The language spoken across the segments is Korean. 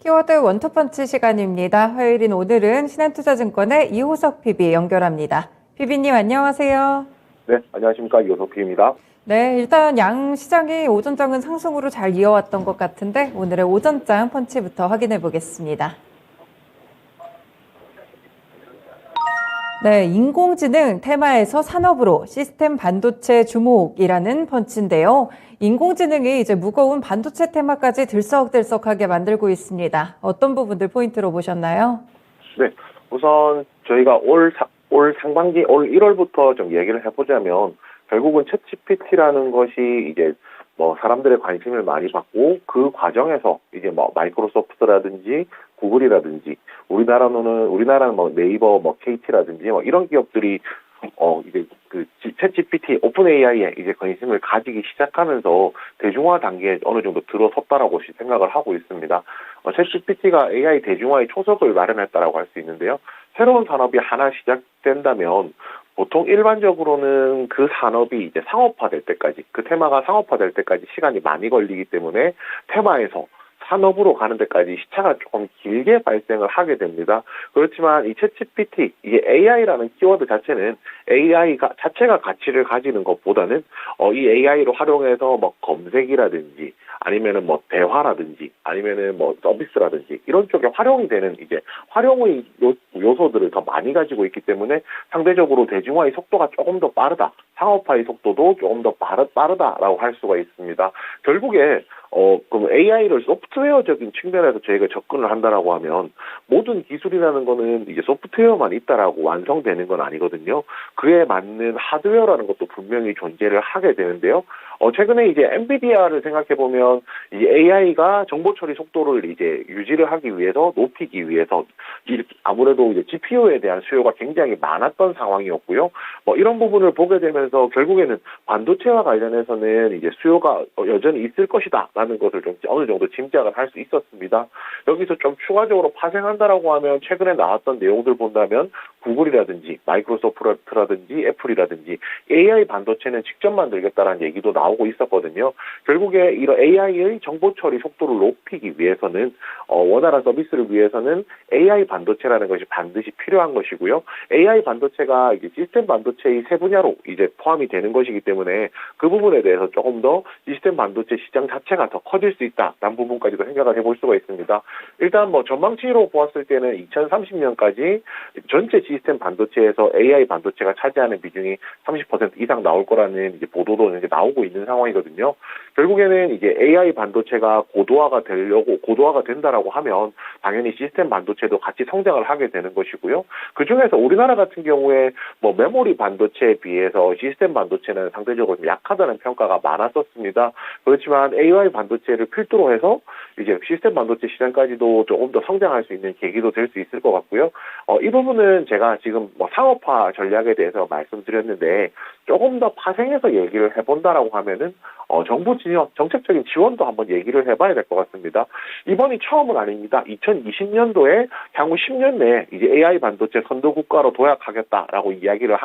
키워드 원투펀치 시간입니다. 화요일인 오늘은 신한투자증권의 이호석 PB 연결합니다. PB님 안녕하세요. 네, 안녕하십니까. 이호석P입니다. 네, 일단 양 시장이 오전장은 상승으로 잘 이어왔던 것 같은데 오늘의 오전장 펀치부터 확인해 보겠습니다. 네, 인공지능 테마에서 산업으로 시스템 반도체 주목이라는 펀치인데요. 인공지능이 이제 무거운 반도체 테마까지 들썩들썩하게 만들고 있습니다. 어떤 부분들 포인트로 보셨나요? 네, 우선 저희가 올 상반기, 올 1월부터 좀 얘기를 해보자면 결국은 챗GPT라는 것이 이제 뭐 사람들의 관심을 많이 받고 그 과정에서 이제 뭐 마이크로소프트라든지 구글이라든지 우리나라는 뭐 네이버, 뭐 KT라든지 뭐 이런 기업들이 이제 그 챗GPT, 오픈 AI에 이제 관심을 가지기 시작하면서 대중화 단계에 어느 정도 들어섰다라고 생각을 하고 있습니다. 챗GPT가 AI 대중화의 초석을 마련했다라고 할 수 있는데요. 새로운 산업이 하나 시작된다면 보통 일반적으로는 그 산업이 이제 상업화될 때까지, 그 테마가 상업화될 때까지 시간이 많이 걸리기 때문에 테마에서 산업으로 가는 데까지 시차가 조금 길게 발생을 하게 됩니다. 그렇지만 이 챗GPT, 이게 AI라는 키워드 자체는 AI가 자체가 가치를 가지는 것보다는 이 AI로 활용해서 뭐 검색이라든지 아니면은 뭐 대화라든지 아니면은 뭐 서비스라든지 이런 쪽에 활용이 되는 이제 활용의 요소들을 더 많이 가지고 있기 때문에 상대적으로 대중화의 속도가 조금 더 빠르다. 상업화의 속도도 조금 더 빠르다라고 할 수가 있습니다. 결국에 그럼 AI를 소프트웨어적인 측면에서 저희가 접근을 한다라고 하면 모든 기술이라는 거는 이제 소프트웨어만 있다라고 완성되는 건 아니거든요. 그에 맞는 하드웨어라는 것도 분명히 존재를 하게 되는데요. 최근에 이제 엔비디아를 생각해 보면 이 AI가 정보 처리 속도를 이제 유지를 하기 위해서 높이기 위해서 아무래도 이제 GPU에 대한 수요가 굉장히 많았던 상황이었고요. 뭐 이런 부분을 보게 되면서 결국에는 반도체와 관련해서는 이제 수요가 여전히 있을 것이다라는 것을 좀 어느 정도 짐작을 할 수 있었습니다. 여기서 좀 추가적으로 파생한다라고 하면 최근에 나왔던 내용들 본다면 구글이라든지 마이크로소프트라든지 애플이라든지 AI 반도체는 직접 만들겠다라는 얘기도 나오고 있었거든요. 결국에 이런 AI의 정보 처리 속도를 높이기 위해서는 원활한 서비스를 위해서는 AI 반도체라는 것이 반드시 필요한 것이고요. AI 반도체가 이제 시스템 반도체의 세 분야로 이제 포함이 되는 것이기 때문에 그 부분에 대해서 조금 더 시스템 반도체 시장 자체가 더 커질 수 있다라는 부분까지도 생각을 해볼 수가 있습니다. 일단 뭐 전망치로 보았을 때는 2030년까지 전체 시스템 반도체에서 AI 반도체가 차지하는 비중이 30% 이상 나올 거라는 이제 보도도 이제 나오고 있는 상황이거든요. 결국에는 이제 AI 반도체가 고도화가 된다라고 하면 당연히 시스템 반도체도 같이 성장을 하게 되는 것이고요. 그 중에서 우리나라 같은 경우에 뭐 메모리 반도체에 비해서 시스템 반도체는 상대적으로 좀 약하다는 평가가 많았었습니다. 그렇지만 AI 반도체를 필두로 해서 이제 시스템 반도체 시장까지도 조금 더 성장할 수 있는 계기도 될 수 있을 것 같고요. 이 부분은 제가 지금 뭐 상업화 전략에 대해서 말씀드렸는데 조금 더 파생해서 얘기를 해본다라고 하면은 정부 정책적인 지원도 한번 얘기를 해봐야 될 것 같습니다. 이번이 처음은 아닙니다. 2020년도에 향후 10년 내에 이제 AI 반도체 선도 국가로 도약하겠다라고 이야기를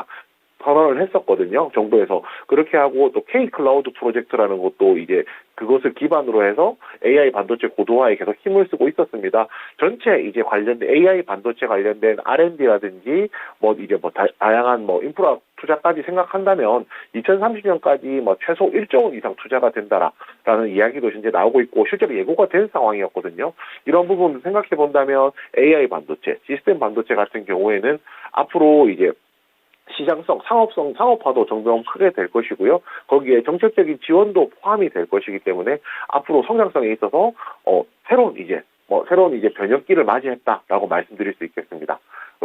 선언을 했었거든요. 정부에서. 그렇게 하고 또 K 클라우드 프로젝트라는 것도 이제 그것을 기반으로 해서 AI 반도체 고도화에 계속 힘을 쓰고 있었습니다. 전체 이제 관련된 AI 반도체 관련된 R&D라든지 뭐 이제 뭐 다양한 뭐 인프라 투자까지 생각한다면 2030년까지 뭐 최소 1조 원 이상 투자가 된다라는 이야기도 이제 나오고 있고 실제로 예고가 된 상황이었거든요. 이런 부분을 생각해 본다면 AI 반도체, 시스템 반도체 같은 경우에는 앞으로 이제 시장성, 상업화도 점점 크게 될 것이고요. 거기에 정책적인 지원도 포함이 될 것이기 때문에 앞으로 성장성에 있어서 새로운 이제 변혁기를 맞이했다라고 말씀드릴 수 있겠습니다.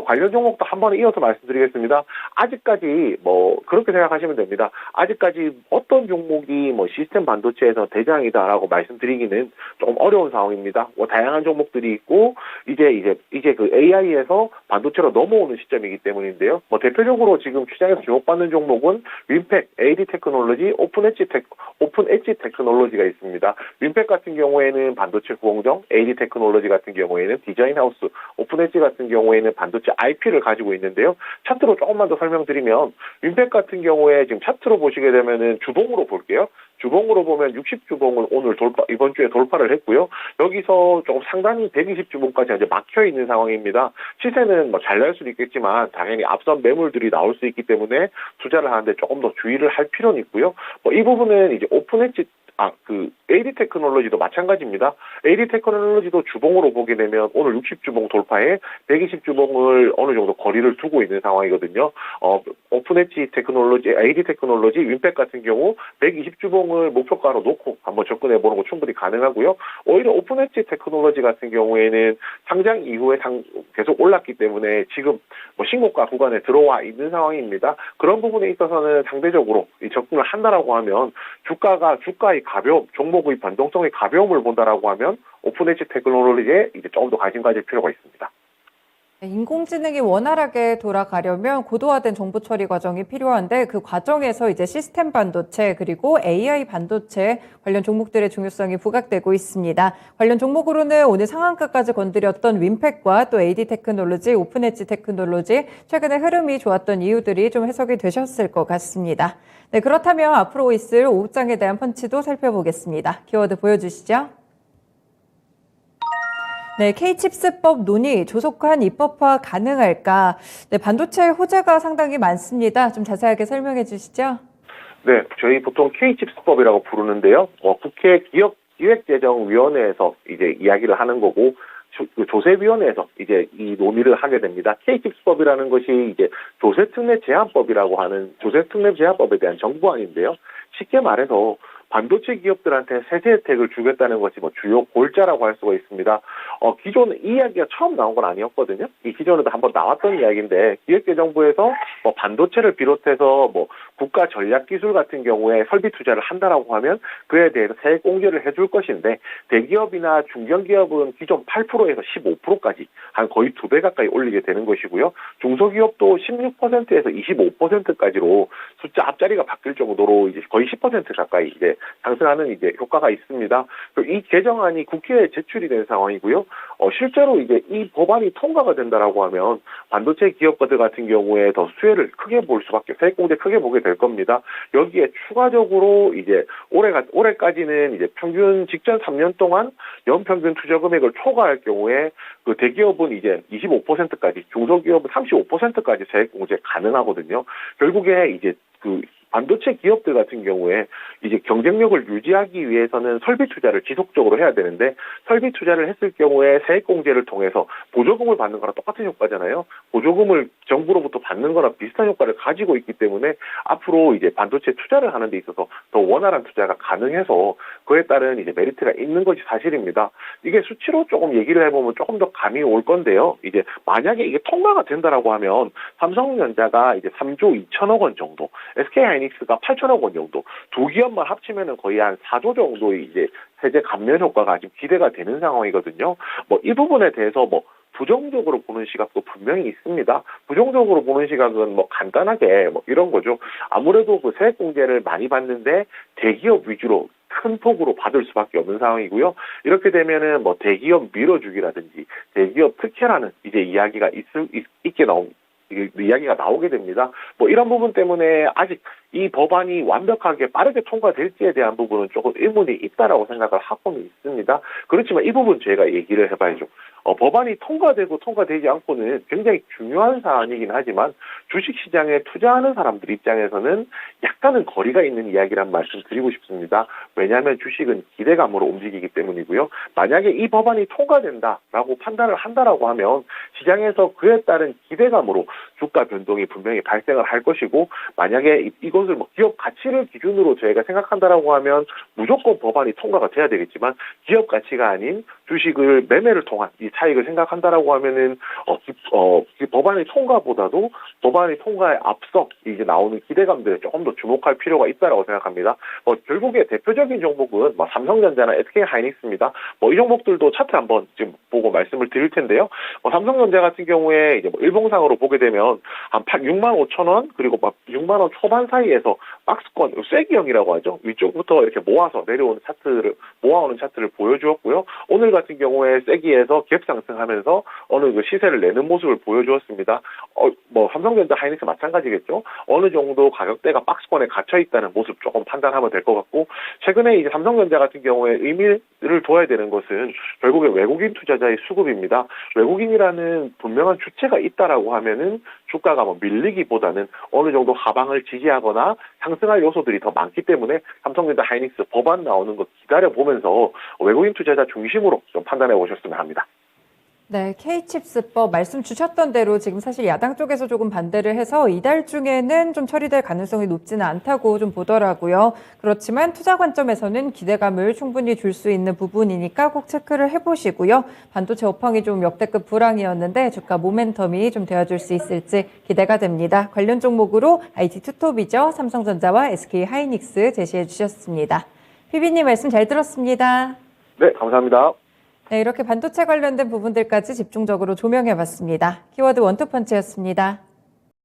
관련 종목도 한 번에 이어서 말씀드리겠습니다. 아직까지 뭐 그렇게 생각하시면 됩니다. 아직까지 어떤 종목이 뭐 시스템 반도체에서 대장이다라고 말씀드리기는 조금 어려운 상황입니다. 뭐 다양한 종목들이 있고 이제 그 AI에서 반도체로 넘어오는 시점이기 때문인데요. 뭐 대표적으로 지금 시장에서 주목받는 종목은 윈팩, AD 테크놀로지, 오픈 엣지 테크놀로지가 있습니다. 윈팩 같은 경우에는 반도체 구공정, AD 테크놀로지 같은 경우에는 디자인 하우스, 오픈 엣지 같은 경우에는 반도체 IP를 가지고 있는데요. 차트로 조금만 더 설명드리면 윈팩 같은 경우에 지금 차트로 보시게 되면은 주봉으로 볼게요. 주봉으로 보면 60주봉을 오늘 이번 주에 돌파를 했고요. 여기서 조금 상당히 120주봉까지 이제 막혀 있는 상황입니다. 시세는 뭐 잘 날 수도 있겠지만 당연히 앞선 매물들이 나올 수 있기 때문에 투자를 하는데 조금 더 주의를 할 필요는 있고요. 뭐 이 부분은 이제 오픈엣지 AD 테크놀로지도 마찬가지입니다. AD 테크놀로지도 주봉으로 보게 되면 오늘 60주봉 돌파에 120주봉을 어느 정도 거리를 두고 있는 상황이거든요. 오픈엣지 테크놀로지, AD 테크놀로지, 윈팩 같은 경우 120주봉을 목표가로 놓고 한번 접근해 보는 거 충분히 가능하고요. 오히려 오픈엣지 테크놀로지 같은 경우에는 상장 이후에 계속 올랐기 때문에 지금 뭐 신고가 구간에 들어와 있는 상황입니다. 그런 부분에 있어서는 상대적으로 접근을 한다라고 하면 주가의 가벼움, 종목의 변동성의 가벼움을 본다라고 하면 오픈엣지 테크놀로지에 이제 조금 더 관심 가질 필요가 있습니다. 인공지능이 원활하게 돌아가려면 고도화된 정보 처리 과정이 필요한데 그 과정에서 이제 시스템 반도체 그리고 AI 반도체 관련 종목들의 중요성이 부각되고 있습니다. 관련 종목으로는 오늘 상한가까지 건드렸던 윈팩과 또 AD 테크놀로지, 오픈엣지 테크놀로지 최근에 흐름이 좋았던 이유들이 좀 해석이 되셨을 것 같습니다. 네, 그렇다면 앞으로 있을 오후장에 대한 펀치도 살펴보겠습니다. 키워드 보여주시죠. 네, K칩스법 논의 조속한 입법화 가능할까? 네, 반도체 호재가 상당히 많습니다. 좀 자세하게 설명해 주시죠. 네, 저희 보통 K칩스법이라고 부르는데요. 국회 기획재정위원회에서 이제 이야기를 하는 거고, 조세위원회에서 이제 이 논의를 하게 됩니다. K칩스법이라는 것이 이제 조세특례 제한법이라고 하는 조세특례 제한법에 대한 정부안인데요. 쉽게 말해서 반도체 기업들한테 세제 혜택을 주겠다는 것이 뭐 주요 골자라고 할 수가 있습니다. 기존 이 이야기가 처음 나온 건 아니었거든요. 이 기존에도 한번 나왔던 이야기인데 기획재정부에서 뭐 반도체를 비롯해서 뭐 국가 전략 기술 같은 경우에 설비 투자를 한다라고 하면 그에 대해서 세액 공제를 해줄 것인데 대기업이나 중견기업은 기존 8%에서 15%까지 한 거의 2배 가까이 올리게 되는 것이고요. 중소기업도 16%에서 25%까지로 숫자 앞자리가 바뀔 정도로 이제 거의 10% 가까이 이제 상승하는 이제 효과가 있습니다. 이 개정안이 국회에 제출이 된 상황이고요. 실제로 이제 이 법안이 통과가 된다라고 하면 반도체 기업들 같은 경우에 더 수혜를 크게 볼 수밖에, 세액 공제 크게 보게 될 겁니다. 여기에 추가적으로 이제 올해까지는 이제 평균 직전 3년 동안 연평균 투자 금액을 초과할 경우에 그 대기업은 이제 25%까지, 중소기업은 35%까지 세액 공제 가능하거든요. 결국에 이제 그 반도체 기업들 같은 경우에 이제 경쟁력을 유지하기 위해서는 설비 투자를 지속적으로 해야 되는데 설비 투자를 했을 경우에 세액 공제를 통해서 보조금을 받는 거랑 똑같은 효과잖아요. 보조금을 정부로부터 받는 거랑 비슷한 효과를 가지고 있기 때문에 앞으로 이제 반도체 투자를 하는 데 있어서 더 원활한 투자가 가능해서 그에 따른 이제 메리트가 있는 것이 사실입니다. 이게 수치로 조금 얘기를 해보면 조금 더 감이 올 건데요. 이제 만약에 이게 통과가 된다라고 하면 삼성전자가 이제 3조 2천억 원 정도, SK하이닉스가 8천억 원 정도, 두 기업만 합치면은 거의 한 4조 정도의 이제 세제 감면 효과가 지금 기대가 되는 상황이거든요. 뭐 이 부분에 대해서 뭐 부정적으로 보는 시각도 분명히 있습니다. 부정적으로 보는 시각은 뭐 간단하게 뭐 이런 거죠. 아무래도 그 세액 공제를 많이 받는데 대기업 위주로 큰 폭으로 받을 수밖에 없는 상황이고요. 이렇게 되면은 뭐 대기업 밀어주기라든지 대기업 특혜라는 이제 이야기가 이야기가 나오게 됩니다. 뭐 이런 부분 때문에 아직 이 법안이 완벽하게 빠르게 통과될지에 대한 부분은 조금 의문이 있다라고 생각을 하고는 있습니다. 그렇지만 이 부분 제가 얘기를 해봐야죠. 법안이 통과되고 통과되지 않고는 굉장히 중요한 사안이긴 하지만 주식시장에 투자하는 사람들 입장에서는 약간은 거리가 있는 이야기란 말씀 드리고 싶습니다. 왜냐하면 주식은 기대감으로 움직이기 때문이고요. 만약에 이 법안이 통과된다라고 판단을 한다라고 하면 시장에서 그에 따른 기대감으로 주가 변동이 분명히 발생을 할 것이고 만약에 이것을 뭐 기업 가치를 기준으로 저희가 생각한다라고 하면 무조건 법안이 통과가 돼야 되겠지만 기업 가치가 아닌 주식을 매매를 통한 이 차익을 생각한다라고 하면은 법안의 통과보다도 법안의 통과에 앞서 이제 나오는 기대감들에 조금 더 주목할 필요가 있다라고 생각합니다. 결국에 대표적인 종목은 삼성전자나 SK하이닉스입니다. 이 종목들도 차트 한번 지금 보고 말씀을 드릴 텐데요. 삼성전자 같은 경우에 이제 일봉상으로 보게 되면 한 6만 5천 원 그리고 6만 원 초반 사이에서 박스권, 쐐기형이라고 하죠. 위쪽부터 이렇게 모아서 내려오는 모아오는 차트를 보여주었고요. 오늘 같은 경우에 쐐기에서 갭 상승하면서 어느 그 시세를 내는 모습을 보여주었습니다. 뭐 삼성전자, 하이닉스 마찬가지겠죠. 어느 정도 가격대가 박스권에 갇혀 있다는 모습 조금 판단하면 될 것 같고, 최근에 이제 삼성전자 같은 경우에 의미를 둬야 되는 것은 결국에 외국인 투자자의 수급입니다. 외국인이라는 분명한 주체가 있다라고 하면은 주가가 뭐 밀리기보다는 어느 정도 하방을 지지하거나 상승할 요소들이 더 많기 때문에 삼성전자, 하이닉스 법안 나오는 것 기다려보면서 외국인 투자자 중심으로 좀 판단해 보셨으면 합니다. 네, K칩스법 말씀 주셨던 대로 지금 사실 야당 쪽에서 조금 반대를 해서 이달 중에는 좀 처리될 가능성이 높지는 않다고 좀 보더라고요. 그렇지만 투자 관점에서는 기대감을 충분히 줄 수 있는 부분이니까 꼭 체크를 해보시고요. 반도체 업황이 좀 역대급 불황이었는데 주가 모멘텀이 좀 되어줄 수 있을지 기대가 됩니다. 관련 종목으로 IT 투톱이죠. 삼성전자와 SK 하이닉스 제시해 주셨습니다. PB님 말씀 잘 들었습니다. 네, 감사합니다. 네, 이렇게 반도체 관련된 부분들까지 집중적으로 조명해봤습니다. 키워드 원투펀치였습니다.